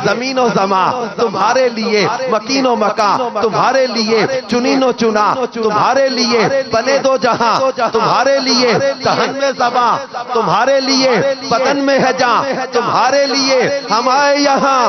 زمین و زمان تمہارے لیے، مکین و مکان تمہارے لیے، چنین و چنا تمہارے لیے، بنے دو جہاں تمہارے لیے، دہن میں زباں تمہارے لیے، بدن میں ہے جاں تمہارے لیے، ہم آئے یہاں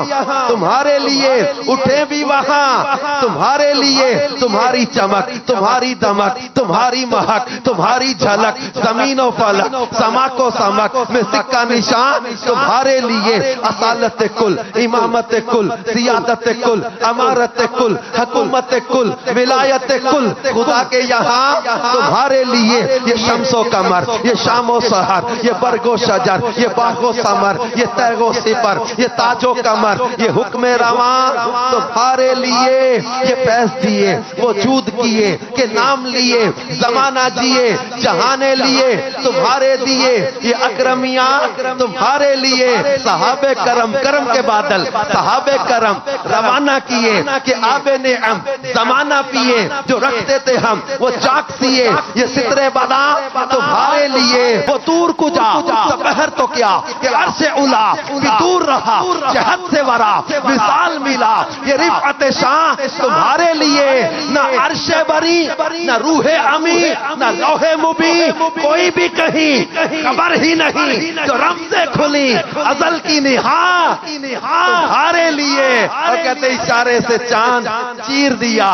تمہارے لیے، اٹھے بھی وہاں تمہارے لیے، تمہاری چمک تمہاری دمک تمہاری مہک تمہاری جھلک، زمین و فلک سماک و سمک میں سکہ نشان تمہارے لیے، اصالت کل امامت کل سیادت کل امارت کل حکومت کل ولایت کل خدا کے یہاں تمہارے لیے، یہ شمس و قمر یہ شام و سحر یہ برگ و شجر یہ باغ و ثمر یہ تیغ و سپر یہ تاج و کمر یہ حکم رواں تمہارے لیے، یہ فیض دیے وجود کیے کہ نام لیے، زمانہ جیے جہانے لیے تمہارے دیے، یہ اکرمیاں تمہارے لیے، صحابہ کرم کرم کے بادل صحابہ کرم روانہ کیے کہ آب نعم زمانہ پیے، جو رکھتے تھے ہم وہ چاک سیے، یہ سترے بنا تمہارے لیے، وہ دور کجا سپہر تو کیا کہ عرش اولا بھی دور رہا، جہت سے ورا وصال ملا، یہ رفعت شان تمہارے لیے، نہ عرش بری نہ روح امی نہ لوح مبین کوئی بھی کہیں خبر ہی نہیں، جو رمز کھلی ازل کی نہا تمہارے لیے، اور کہتے اشارے سے چاند چیر دیا،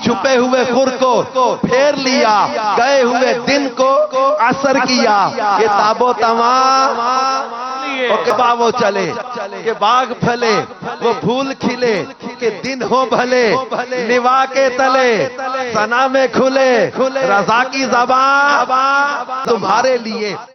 چھپے ہوئے خور کو پھیر لیا، گئے ہوئے دن کو عصر کیا، یہ تاب و تمام اور کبا وہ چلے کہ باغ پھلے وہ پھول کھلے کہ دن ہو بھلے نوا کے تلے ثنا میں کھلے رضا کی زبان تمہارے لیے۔